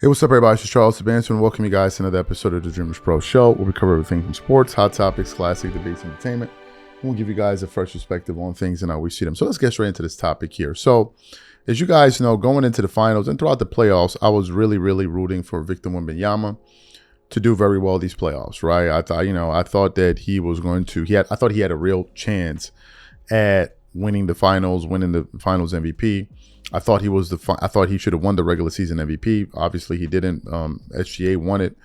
Hey, what's up, everybody? It's Charles Sebastian, and welcome you guys to another episode of the DREAMERSPRO show, where we cover everything from sports, hot topics, classic debates, and entertainment. And we'll give you guys a fresh perspective on things and how we see them. So let's get straight into this topic here. So, as you guys know, going into the finals and throughout the playoffs, I was really rooting for Victor Wembanyama to do very well these playoffs, right? I thought that he was going to. I thought he had a real chance at winning the finals MVP. I thought he should have won the regular season MVP. Obviously, he didn't. SGA won it,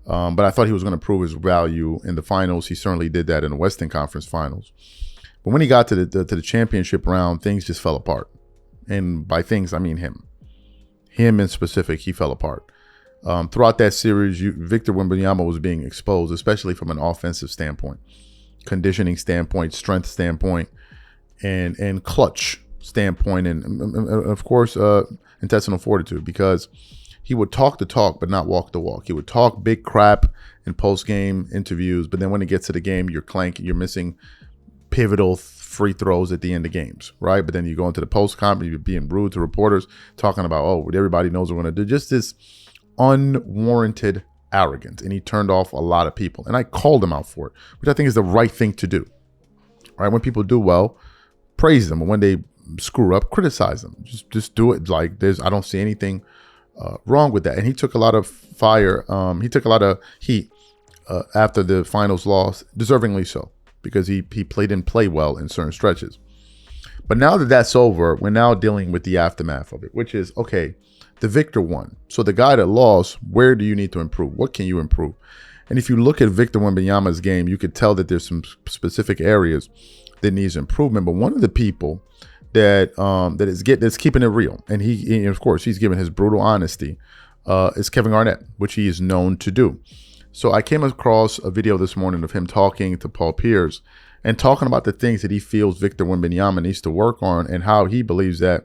but I thought he was going to prove his value in the finals. He certainly did that in the Western Conference Finals. But when he got to the championship round, things just fell apart. And by things, I mean him. Him in specific, he fell apart. Throughout that series, Victor Wembanyama was being exposed, especially from an offensive standpoint, conditioning standpoint, strength standpoint, and clutch standpoint, and of course intestinal fortitude, because he would talk the talk but not walk the walk. He would talk big crap in post-game interviews, but then when it gets to the game, you're missing pivotal free throws at the end of games, right? But then you go into the post-comp, you're being rude to reporters, talking about, oh, everybody knows what we're going to do. Just this unwarranted arrogance, and he turned off a lot of people, and I called him out for it, which I think is the right thing to do, right? When people do well, praise them, but when they screw up, criticize them. Just do it. Like I don't see anything wrong with that. And he took a lot of fire. He took a lot of heat after the finals loss, deservingly so, because he didn't play well in certain stretches. But now that that's over, we're now dealing with the aftermath of it, which is, okay, the victor won. So the guy that lost, where do you need to improve? What can you improve? And if you look at Victor Wembanyama's game, you could tell that there's some specific areas that needs improvement. But one of the people that's keeping it real, and he of course he's given his brutal honesty, is Kevin Garnett, which he is known to do. So I came across a video this morning of him talking to Paul Pierce and talking about the things that he feels Victor Wembanyama needs to work on, and how he believes that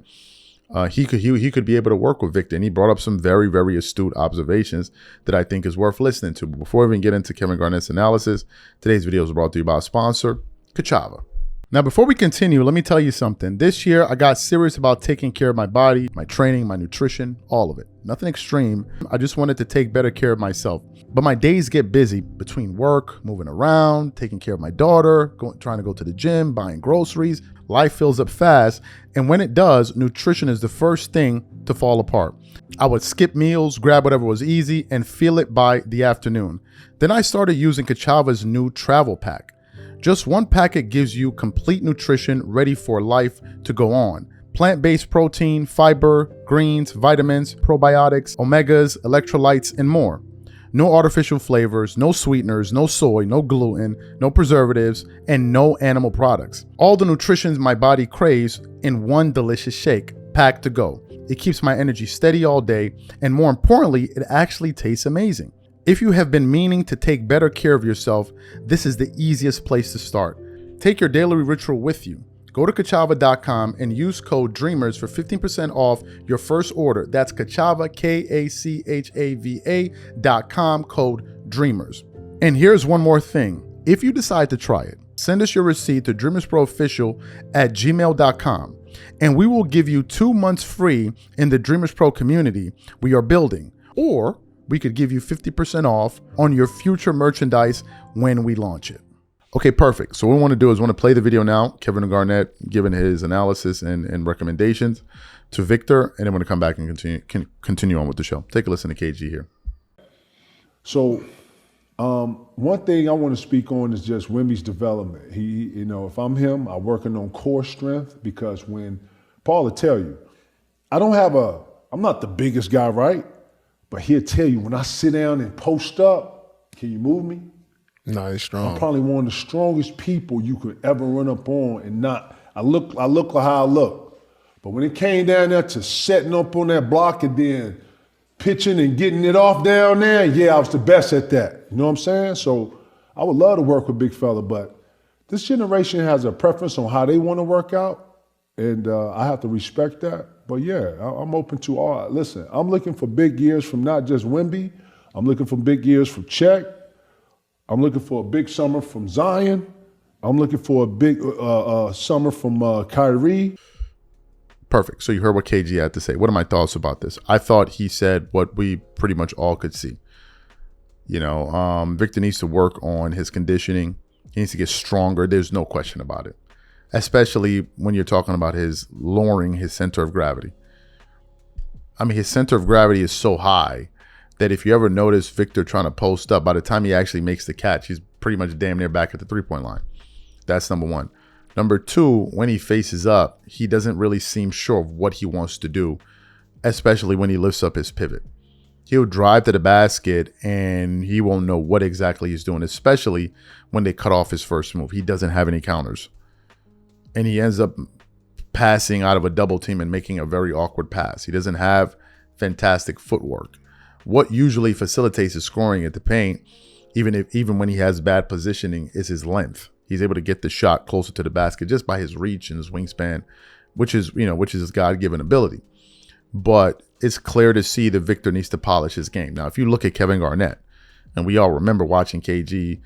he could be able to work with Victor. And he brought up some very astute observations that I think is worth listening to. But before we even get into Kevin Garnett's analysis, today's video is brought to you by a sponsor, Kachava. Now, before we continue, let me tell you something. This year, I got serious about taking care of my body, my training, my nutrition, all of it. Nothing extreme. I just wanted to take better care of myself. But my days get busy between work, moving around, taking care of my daughter, trying to go to the gym, buying groceries. Life fills up fast. And when it does, nutrition is the first thing to fall apart. I would skip meals, grab whatever was easy, and feel it by the afternoon. Then I started using Kachava's new travel pack. Just one packet gives you complete nutrition ready for life to go on. Plant-based protein, fiber, greens, vitamins, probiotics, omegas, electrolytes, and more. No artificial flavors, no sweeteners, no soy, no gluten, no preservatives, and no animal products. All the nutrition my body craves in one delicious shake, packed to go. It keeps my energy steady all day, and more importantly, it actually tastes amazing. If you have been meaning to take better care of yourself, this is the easiest place to start. Take your daily ritual with you. Go to Kachava.com and use code DREAMERS for 15% off your first order. That's Kachava, Kachava.com, code DREAMERS. And here's one more thing. If you decide to try it, send us your receipt to DreamersProOfficial@gmail.com, and we will give you 2 months free in the Dreamers Pro community we are building. Or we could give you 50% off on your future merchandise when we launch it. Okay, perfect. So what we want to do is play the video now. Kevin Garnett giving his analysis and recommendations to Victor, and then we're going to come back and continue on with the show. Take a listen to KG here. So one thing I want to speak on is just Wemby's development. If I'm him, I'm working on core strength, because when Paul will tell you, I'm not the biggest guy, right? But he'll tell you, when I sit down and post up, can you move me? No, he's strong. I'm probably one of the strongest people you could ever run up on, and I look like how I look. But when it came down there to setting up on that block and then pitching and getting it off down there, yeah, I was the best at that. You know what I'm saying? So I would love to work with big fella, but this generation has a preference on how they want to work out, and I have to respect that. But yeah, I'm open to all. Listen, I'm looking for big years from not just Wemby. I'm looking for big years from Czech. I'm looking for a big summer from Zion. I'm looking for a big summer from Kyrie. Perfect. So you heard what KG had to say. What are my thoughts about this? I thought he said what we pretty much all could see. Victor needs to work on his conditioning. He needs to get stronger. There's no question about it. Especially when you're talking about his lowering his center of gravity. I mean, his center of gravity is so high that if you ever notice Victor trying to post up, by the time he actually makes the catch, he's pretty much damn near back at the three-point line. That's number one. Number two, when he faces up, he doesn't really seem sure of what he wants to do, especially when he lifts up his pivot. He'll drive to the basket and he won't know what exactly he's doing, especially when they cut off his first move. He doesn't have any counters. And he ends up passing out of a double team and making a very awkward pass. He doesn't have fantastic footwork. What usually facilitates his scoring at the paint, even when he has bad positioning, is his length. He's able to get the shot closer to the basket just by his reach and his wingspan, which is his God-given ability. But it's clear to see that Victor needs to polish his game. Now, if you look at Kevin Garnett, and we all remember watching KG,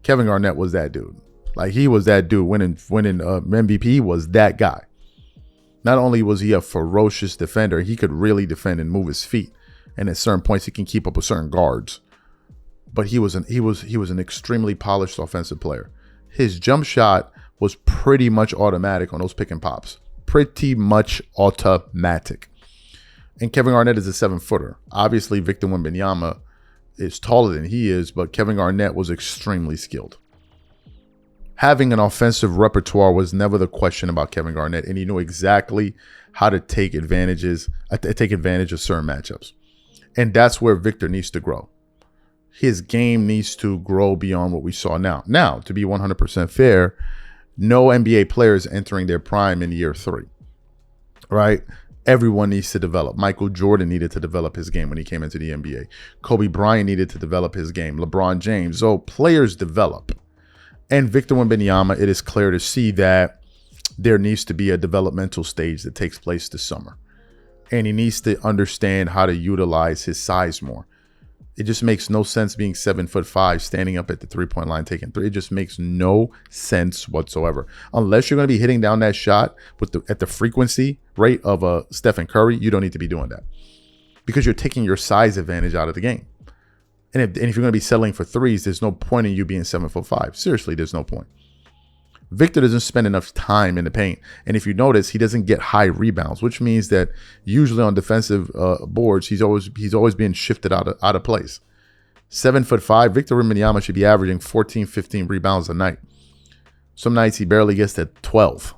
Kevin Garnett was that dude. Like, he was that dude winning MVP. He was that guy. Not only was he a ferocious defender, he could really defend and move his feet. And at certain points, he can keep up with certain guards. But he was an extremely polished offensive player. His jump shot was pretty much automatic on those pick and pops. Pretty much automatic. And Kevin Garnett is a 7-footer. Obviously, Victor Wembanyama is taller than he is, but Kevin Garnett was extremely skilled. Having an offensive repertoire was never the question about Kevin Garnett, and he knew exactly how to take advantage of certain matchups. And that's where Victor needs to grow. His game needs to grow beyond what we saw now. Now, to be 100% fair, no NBA players entering their prime in year 3, right? Everyone needs to develop. Michael Jordan needed to develop his game when he came into the NBA. Kobe Bryant needed to develop his game. LeBron James. So players develop. And Victor Wembanyama, it is clear to see that there needs to be a developmental stage that takes place this summer. And he needs to understand how to utilize his size more. It just makes no sense being 7'5", standing up at the three-point line, taking three. It just makes no sense whatsoever. Unless you're going to be hitting down that shot at the frequency rate of a Stephen Curry, you don't need to be doing that, because you're taking your size advantage out of the game. And if you're going to be settling for threes, there's no point in you being 7'5". Seriously, there's no point. Victor doesn't spend enough time in the paint. And if you notice, he doesn't get high rebounds, which means that usually on defensive boards, he's always being shifted out of place. 7'5", Victor Wembanyama should be averaging 14, 15 rebounds a night. Some nights he barely gets to 12.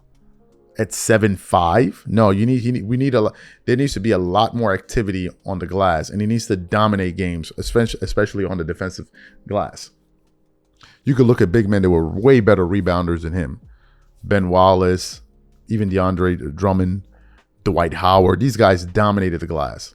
At 7'5", no, there needs to be a lot more activity on the glass, and he needs to dominate games, especially on the defensive glass. You could look at big men that were way better rebounders than him. Ben Wallace, even DeAndre Drummond, Dwight Howard. These guys dominated the glass.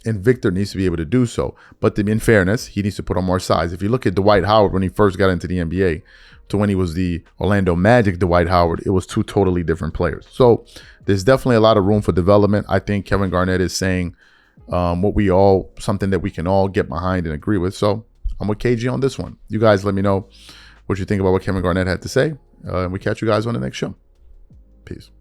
And Victor needs to be able to do so. But in fairness, he needs to put on more size. If you look at Dwight Howard when he first got into the NBA to when he was the Orlando Magic Dwight Howard, it was two totally different players. So there's definitely a lot of room for development. I think Kevin Garnett is saying something that we can all get behind and agree with. So I'm with KG on this one. You guys let me know what you think about what Kevin Garnett had to say. And we catch you guys on the next show. Peace.